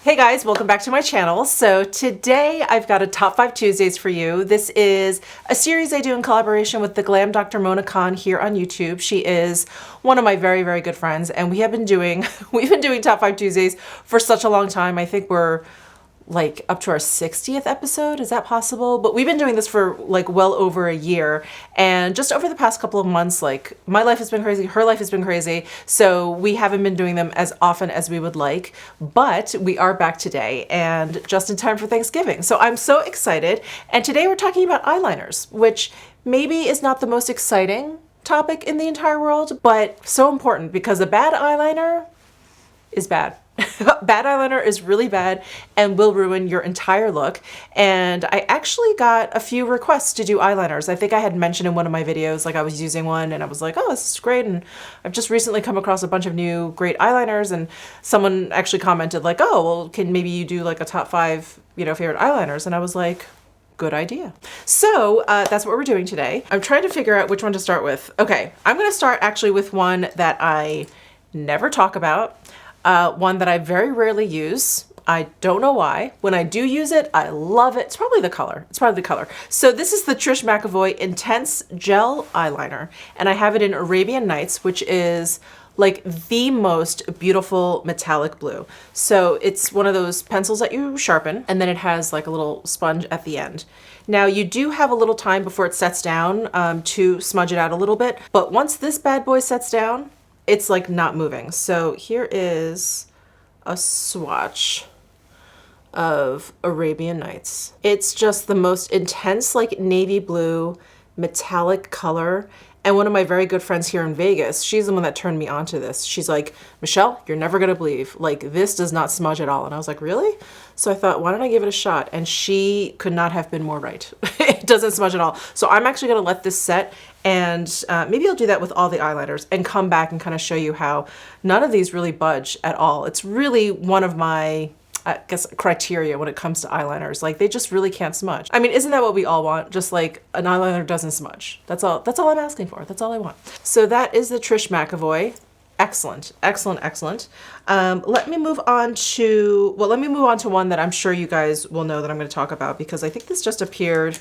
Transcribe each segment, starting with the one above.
Hey guys, welcome back to my channel. So today I've got a Top 5 Tuesdays for you. This is a series I do in collaboration with the Glam Dr. Mona Khan here on YouTube. She is one of my very, very good friends, and we've been doing Top 5 Tuesdays for such a long time. I think we're like up to our 60th episode. Is that possible? But we've been doing this for like well over a year, and just over the past couple of months, like my life has been crazy, her life has been crazy, so we haven't been doing them as often as we would like, but we are back today and just in time for Thanksgiving. So I'm so excited, and today we're talking about eyeliners, which maybe is not the most exciting topic in the entire world, but so important because a bad eyeliner is bad. Bad eyeliner is really bad and will ruin your entire look. And I actually got a few requests to do eyeliners. I think I had mentioned in one of my videos, like I was using one and I was like, oh, this is great. And I've just recently come across a bunch of new great eyeliners, and someone actually commented like, oh, well, can maybe you do like a top 5, favorite eyeliners? And I was like, good idea. So that's what we're doing today. I'm trying to figure out which one to start with. Okay, I'm gonna start actually with one that I never talk about. One that I very rarely use. I don't know why. When I do use it, I love it. It's probably the color. So this is the Trish McEvoy Intense Gel Eyeliner, and I have it in Arabian Nights, which is like the most beautiful metallic blue. So it's one of those pencils that you sharpen, and then it has like a little sponge at the end. Now you do have a little time before it sets down to smudge it out a little bit, but once this bad boy sets down, it's like not moving. So here is a swatch of Arabian Nights. It's just the most intense, like navy blue, metallic color. And one of my very good friends here in Vegas, she's the one that turned me onto this. She's like, Michelle, you're never gonna believe, like this does not smudge at all. And I was like, really? So I thought, why don't I give it a shot? And she could not have been more right. It doesn't smudge at all. So I'm actually gonna let this set, and maybe I'll do that with all the eyeliners and come back and kind of show you how none of these really budge at all. It's really one of my, I guess, criteria when it comes to eyeliners. Like they just really can't smudge. I mean, isn't that what we all want? Just like an eyeliner doesn't smudge. That's all I'm asking for. That's all I want. So that is the Trish McEvoy. Excellent, excellent, excellent. Let me move on to one that I'm sure you guys will know that I'm going to talk about, because I think this just appeared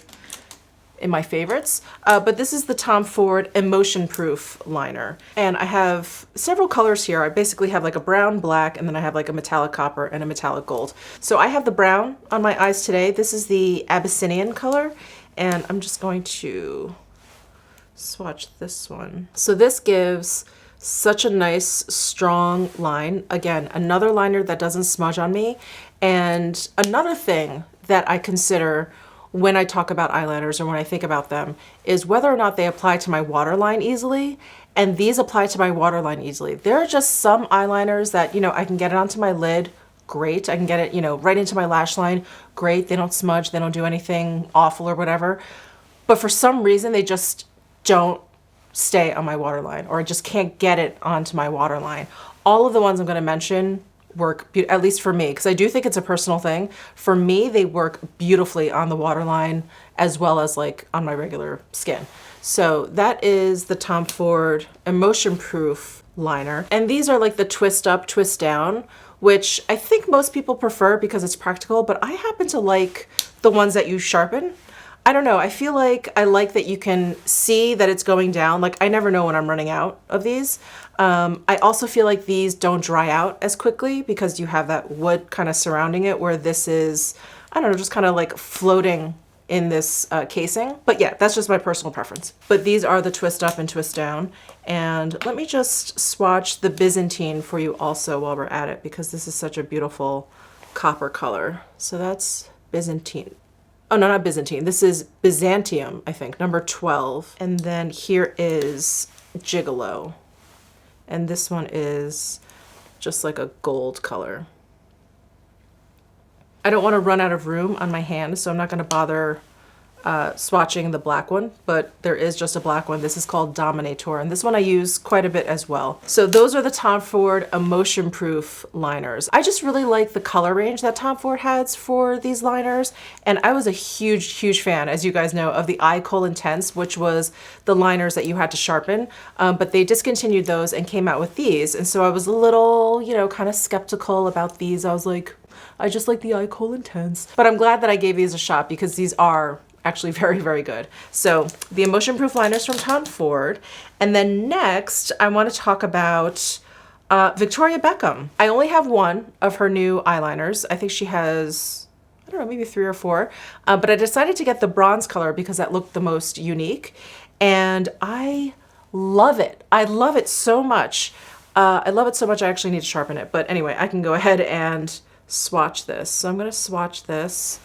in my favorites, but this is the Tom Ford Emotion Proof liner, and I have several colors here. I basically have like a brown, black, and then I have like a metallic copper and a metallic gold. So I have the brown on my eyes today. This is the Abyssinian color, and I'm just going to swatch this one. So this gives such a nice strong line. Again, another liner that doesn't smudge on me, and another thing that I consider when I talk about eyeliners or when I think about them is whether or not they apply to my waterline easily, and these apply to my waterline easily. There are just some eyeliners that, I can get it onto my lid, great. I can get it, right into my lash line, great. They don't smudge, they don't do anything awful or whatever. But for some reason, they just don't stay on my waterline, or I just can't get it onto my waterline. All of the ones I'm gonna mention work, at least for me, because I do think it's a personal thing. For me, they work beautifully on the waterline as well as like on my regular skin. So that is the Tom Ford Emotion Proof liner. And these are like the twist up, twist down, which I think most people prefer because it's practical, but I happen to like the ones that you sharpen. I don't know, I feel like I like that you can see that it's going down. Like I never know when I'm running out of these. I also feel like these don't dry out as quickly because you have that wood kind of surrounding it, where this is, I don't know, just kind of like floating in this casing. But yeah, that's just my personal preference. But these are the twist up and twist down. And let me just swatch the Byzantine for you also while we're at it, because this is such a beautiful copper color. So that's Byzantine. Oh, no, not Byzantine. This is Byzantium, I think, number 12. And then here is Gigolo. And this one is just like a gold color. I don't want to run out of room on my hand, so I'm not going to bother swatching the black one, but there is just a black one. This is called Dominator, and this one I use quite a bit as well. So those are the Tom Ford Emotion Proof liners. I just really like the color range that Tom Ford has for these liners, and I was a huge fan, as you guys know, of the Eye Kohl Intense, which was the liners that you had to sharpen, but they discontinued those and came out with these, and so I was a little, kind of skeptical about these. I was like, I just like the eye coal intense. But I'm glad that I gave these a shot because these are actually very, very good. So the emotion proof liners from Tom Ford. And then next I want to talk about Victoria Beckham. I only have one of her new eyeliners. I think she has, I don't know, maybe 3 or 4. But I decided to get the bronze color because that looked the most unique. And I love it. I love it so much. I love it so much I actually need to sharpen it. But anyway, I can go ahead and swatch this. So I'm going to swatch this.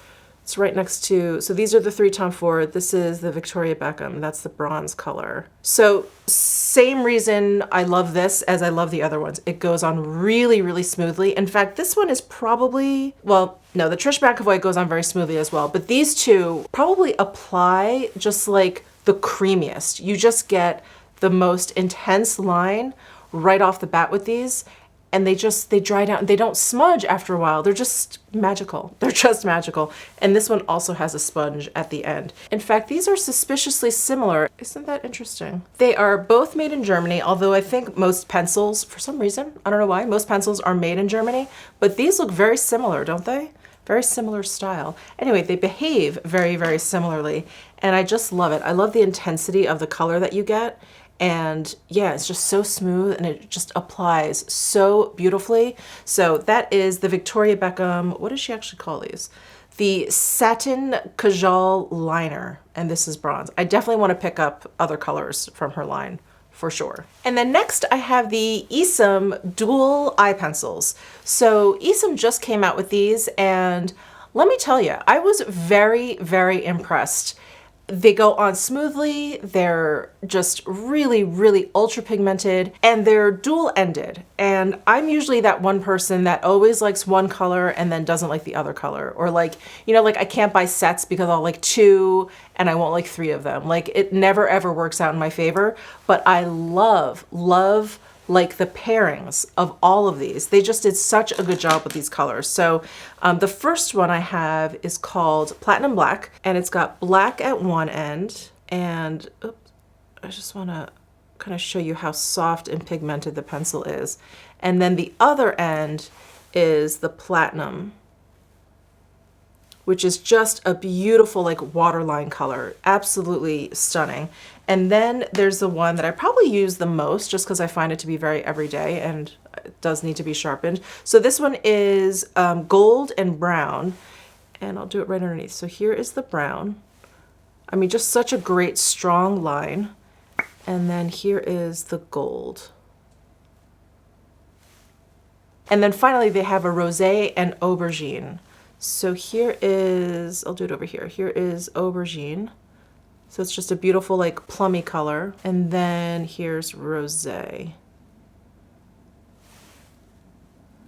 It's right next to, so these are the 3 Tom Ford. This is the Victoria Beckham. That's the bronze color. So same reason I love this as I love the other ones. It goes on really, really smoothly. In fact, this one is probably, well, no, the Trish McAvoy goes on very smoothly as well. But these two probably apply just like the creamiest. You just get the most intense line right off the bat with these. And they dry down. They don't smudge after a while. They're just magical. They're just magical. And this one also has a sponge at the end. In fact, these are suspiciously similar. Isn't that interesting? They are both made in Germany, although I think most pencils, for some reason, I don't know why, most pencils are made in Germany, but these look very similar, don't they? Very similar style. Anyway, they behave very, very similarly. And I just love it. I love the intensity of the color that you get. And yeah, it's just so smooth and it just applies so beautifully. So that is the Victoria Beckham, what does she actually call these? The Satin Kajal Liner, and this is bronze. I definitely want to pick up other colors from her line for sure. And then next I have the Eastham dual eye pencils. So Eastham just came out with these and let me tell you, I was very, very impressed. They go on smoothly, they're just really, really ultra pigmented, and they're dual ended. And I'm usually that one person that always likes one color and then doesn't like the other color. Or like, you know, like I can't buy sets because I'll like 2 and I won't like 3 of them. Like it never ever works out in my favor, but I love like the pairings of all of these. They just did such a good job with these colors. So the first one I have is called Platinum Black, and it's got black at one end. And oops, I just wanna kind of show you how soft and pigmented the pencil is. And then the other end is the platinum, which is just a beautiful like waterline color, absolutely stunning. And then there's the one that I probably use the most just because I find it to be very everyday and it does need to be sharpened. So this one is gold and brown, and I'll do it right underneath. So here is the brown. I mean, just such a great strong line. And then here is the gold. And then finally they have a rosé and aubergine. So here is, I'll do it over here. Here is aubergine. So it's just a beautiful like plummy color. And then here's rosé.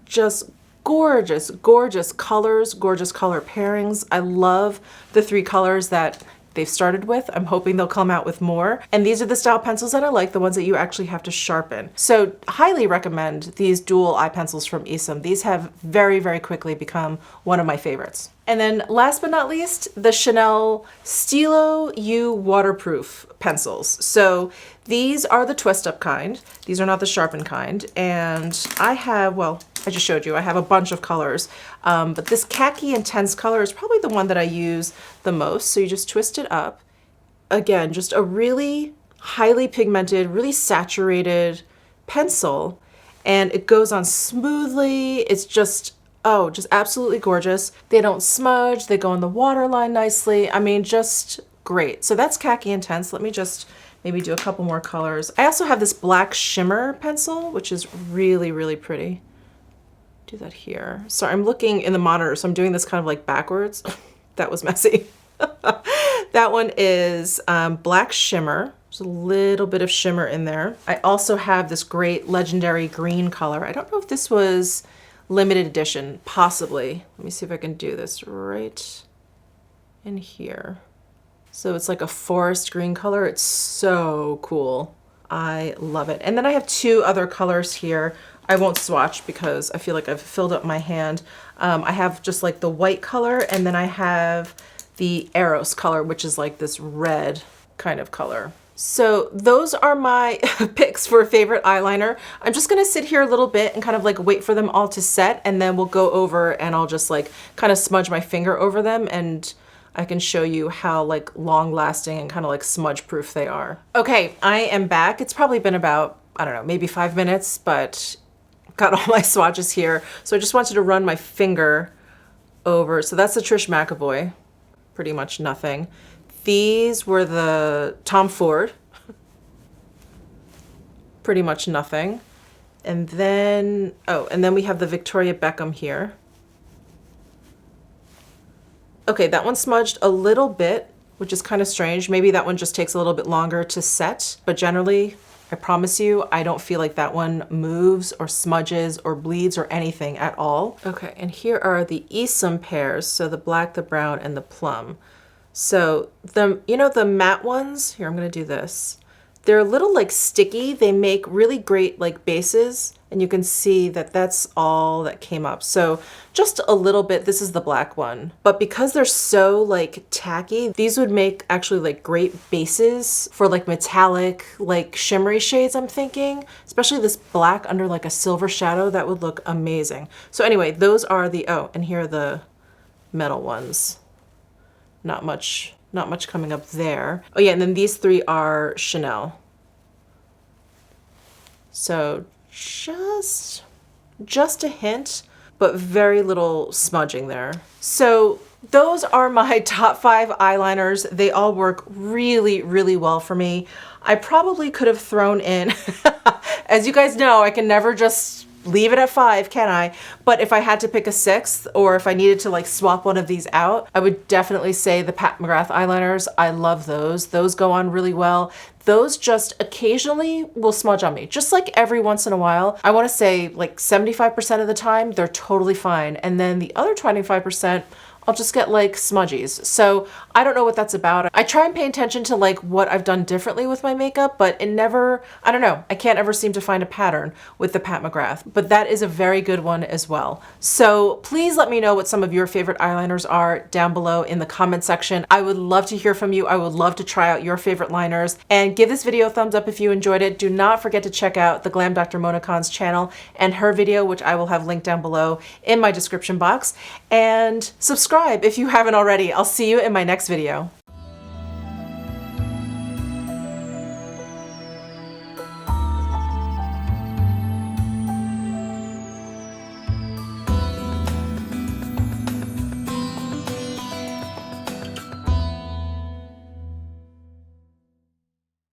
Just gorgeous, gorgeous colors, gorgeous color pairings. I love the 3 colors that they've started with. I'm hoping they'll come out with more. And these are the style pencils that I like, the ones that you actually have to sharpen. So highly recommend these dual eye pencils from Eastham. These have very, very quickly become one of my favorites. And then last but not least, the Chanel Stilo U waterproof pencils. So these are the twist up kind. These are not the sharpened kind. And I have, well, I just showed you, I have a bunch of colors, but this khaki intense color is probably the one that I use the most. So you just twist it up. Again, just a really highly pigmented, really saturated pencil, and it goes on smoothly. It's just, oh, just absolutely gorgeous. They don't smudge, they go in the waterline nicely. I mean, just great. So that's khaki intense. Let me just maybe do a couple more colors. I also have this black shimmer pencil, which is really, really pretty. Do that here. Sorry, I'm looking in the monitor, so I'm doing this kind of like backwards. That was messy. That one is black shimmer. There's a little bit of shimmer in there. I also have this great legendary green color. I don't know if this was limited edition, possibly. Let me see if I can do this right in here. So it's like a forest green color. It's so cool. I love it. And then I have 2 other colors here. I won't swatch because I feel like I've filled up my hand. I have just like the white color, and then I have the Eros color, which is like this red kind of color. So those are my picks for favorite eyeliner. I'm just gonna sit here a little bit and kind of like wait for them all to set, and then we'll go over and I'll just like kind of smudge my finger over them, and I can show you how like long lasting and kind of like smudge proof they are. Okay, I am back. It's probably been about, I don't know, maybe 5 minutes, but got all my swatches here. So I just wanted to run my finger over. So that's the Trish McAvoy, pretty much nothing. These were the Tom Ford, pretty much nothing. And then, oh, and then we have the Victoria Beckham here. Okay, that one smudged a little bit, which is kind of strange. Maybe that one just takes a little bit longer to set, but generally, I promise you, I don't feel like that one moves or smudges or bleeds or anything at all. Okay, and here are the Eastham pairs. So the black, the brown, and the plum. So the, you know, the matte ones, here, I'm gonna do this. They're a little like sticky. They make really great like bases, and you can see that that's all that came up. So just a little bit, this is the black one, but because they're so like tacky, these would make actually like great bases for like metallic, like shimmery shades, I'm thinking, especially this black under like a silver shadow, that would look amazing. So anyway, those are the, oh, and here are the metal ones. Not much coming up there. Oh yeah, and then these three are Chanel. So just a hint, but very little smudging there. So those are my top 5 eyeliners. They all work really, really well for me. I probably could have thrown in, as you guys know, I can never just leave it at 5, can I? But if I had to pick a 6th, or if I needed to like swap one of these out, I would definitely say the Pat McGrath eyeliners. I love those. Those go on really well. Those just occasionally will smudge on me, just like every once in a while. I want to say like 75% of the time, they're totally fine. And then the other 25%, I'll just get like smudgies. So I don't know what that's about. I try and pay attention to like what I've done differently with my makeup, but it never, I don't know. I can't ever seem to find a pattern with the Pat McGrath, but that is a very good one as well. So please let me know what some of your favorite eyeliners are down below in the comment section. I would love to hear from you. I would love to try out your favorite liners, and give this video a thumbs up if you enjoyed it. Do not forget to check out the Glam Dr. Mona Khan's channel and her video, which I will have linked down below in my description box, and subscribe if you haven't already. I'll see you in my next video.